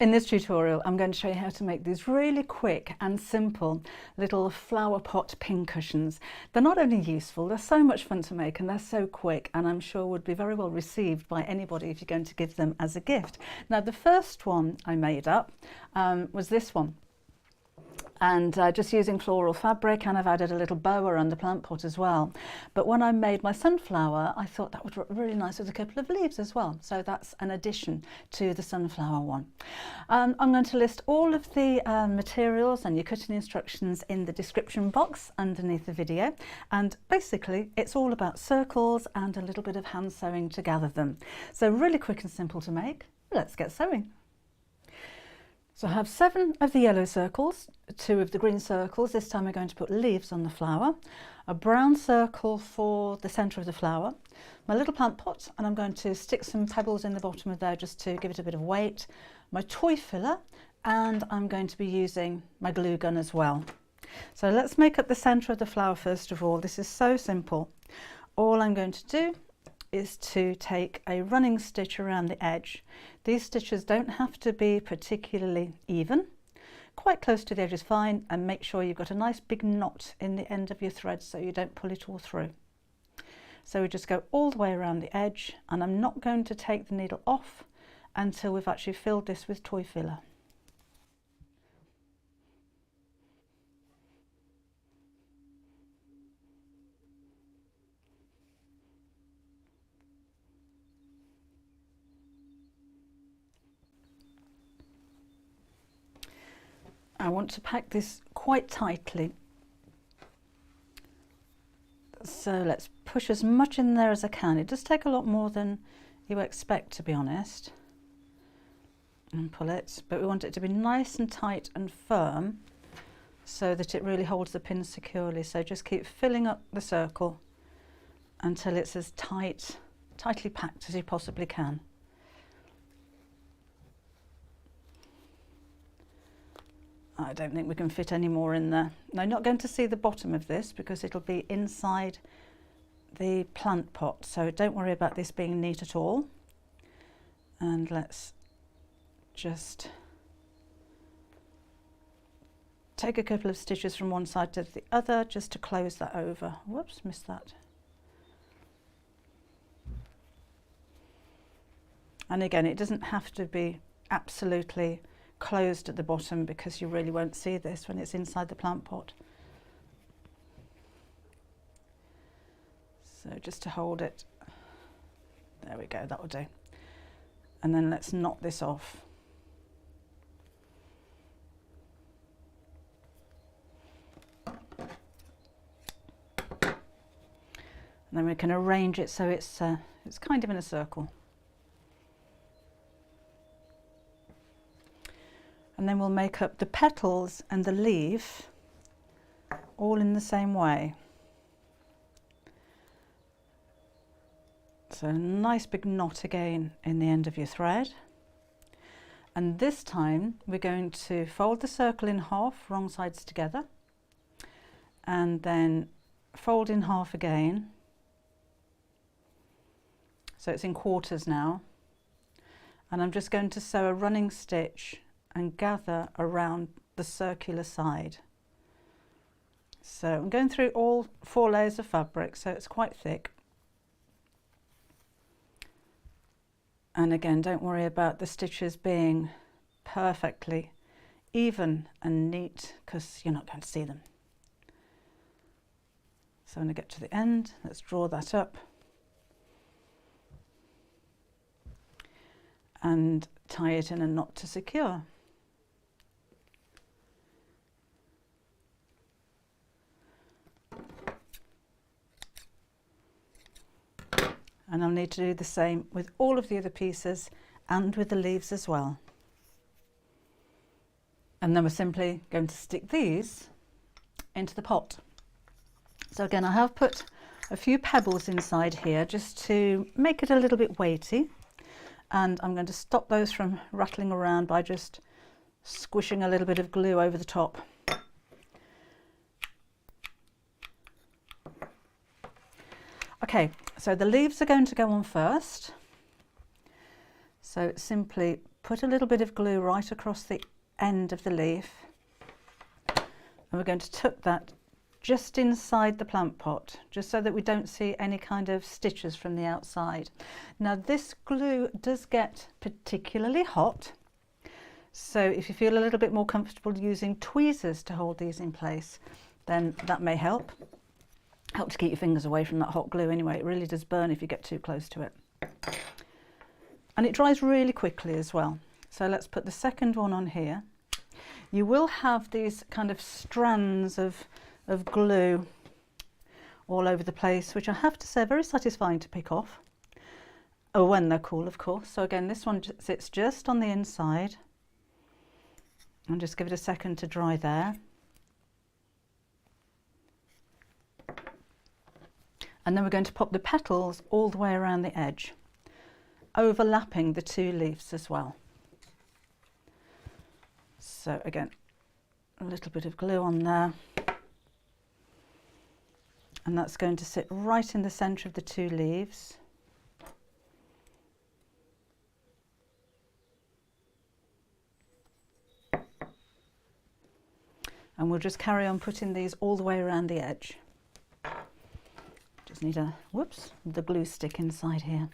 In this tutorial, I'm going to show you how to make these really quick and simple little flower pot pincushions. They're not only useful, they're so much fun to make and they're so quick, and I'm sure would be very well received by anybody if you're going to give them as a gift. Now, the first one I made up was this one. And just using floral fabric, and I've added a little bow around the plant pot as well. But when I made my sunflower, I thought that would look really nice with a couple of leaves as well. So that's an addition to the sunflower one. I'm going to list all of the materials and your cutting instructions in the description box underneath the video. And basically, it's all about circles and a little bit of hand sewing to gather them. So really quick and simple to make. Let's get sewing. So I have 7 of the yellow circles, 2 of the green circles. This time we're going to put leaves on the flower, a brown circle for the centre of the flower, my little plant pot, and I'm going to stick some pebbles in the bottom of there just to give it a bit of weight, my toy filler, and I'm going to be using my glue gun as well. So let's make up the centre of the flower first of all. This is so simple. All I'm going to do is to take a running stitch around the edge. These stitches don't have to be particularly even. Quite close to the edge is fine, and make sure you've got a nice big knot in the end of your thread so you don't pull it all through. So we just go all the way around the edge, and I'm not going to take the needle off until we've actually filled this with toy filler. I want to pack this quite tightly, so let's push as much in there as I can. It does take a lot more than you expect, to be honest, and pull it, but we want it to be nice and tight and firm so that it really holds the pin securely. So just keep filling up the circle until it's as tightly packed as you possibly can. I don't think we can fit any more in there. Now, you're not going to see the bottom of this because it'll be inside the plant pot, so don't worry about this being neat at all. And let's just take a couple of stitches from one side to the other just to close that over. Whoops, missed that. And again, it doesn't have to be absolutely closed at the bottom because you really won't see this when it's inside the plant pot. So just to hold it, there we go, that will do. And then let's knot this off. And then we can arrange it so it's kind of in a circle. And then we'll make up the petals and the leaf all in the same way. So a nice big knot again in the end of your thread. And this time we're going to fold the circle in half, wrong sides together, and then fold in half again. So it's in quarters now. And I'm just going to sew a running stitch and gather around the circular side. So I'm going through all 4 layers of fabric, so it's quite thick. And again, don't worry about the stitches being perfectly even and neat because you're not going to see them. So when I get to the end, let's draw that up and tie it in a knot to secure. And I'll need to do the same with all of the other pieces and with the leaves as well. And then we're simply going to stick these into the pot. So again, I have put a few pebbles inside here just to make it a little bit weighty. And I'm going to stop those from rattling around by just squishing a little bit of glue over the top. Okay, so the leaves are going to go on first. So simply put a little bit of glue right across the end of the leaf, and we're going to tuck that just inside the plant pot, just so that we don't see any kind of stitches from the outside. Now this glue does get particularly hot, so if you feel a little bit more comfortable using tweezers to hold these in place, then that may help to keep your fingers away from that hot glue. Anyway, it really does burn if you get too close to it. And it dries really quickly as well. So let's put the second one on here. You will have these kind of strands of glue all over the place, which I have to say are very satisfying to pick off. Oh, when they're cool, of course. So again, this one sits just on the inside. And just give it a second to dry there. And then we're going to pop the petals all the way around the edge, overlapping the two leaves as well. So again, a little bit of glue on there. And that's going to sit right in the centre of the two leaves. And we'll just carry on putting these all the way around the edge. Just need a, whoops, the glue stick inside here.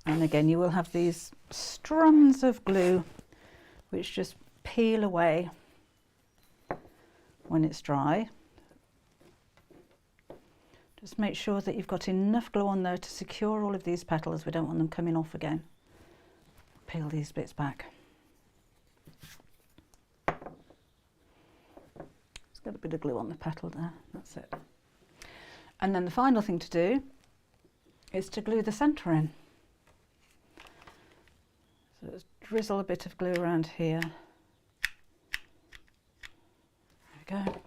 And again, you will have these strands of glue which just peel away when it's dry. Just make sure that you've got enough glue on there to secure all of these petals. We don't want them coming off again. Peel these bits back. Let's get a bit of glue on the petal there. That's it. And then the final thing to do is to glue the centre in. So let's drizzle a bit of glue around here. There we go.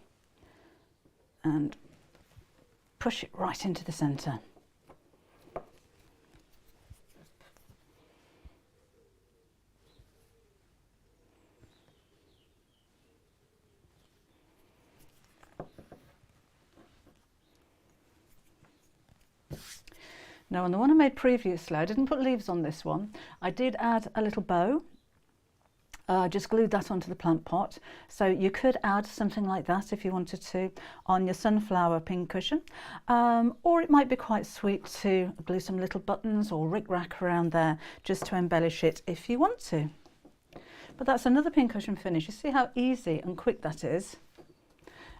And push it right into the centre. Now on the one I made previously, I didn't put leaves on this one. I did add a little bow. Just glued that onto the plant pot. So you could add something like that if you wanted to on your sunflower pincushion. Or it might be quite sweet to glue some little buttons or rick-rack around there just to embellish it if you want to. But that's another pincushion finish. You see how easy and quick that is,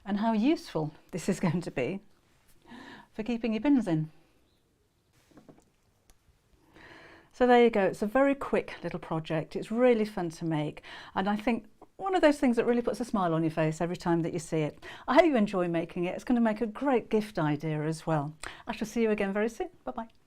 and how useful this is going to be for keeping your pins in. So there you go, it's a very quick little project. It's really fun to make, and I think one of those things that really puts a smile on your face every time that you see it. I hope you enjoy making it. It's going to make a great gift idea as well. I shall see you again very soon. Bye bye.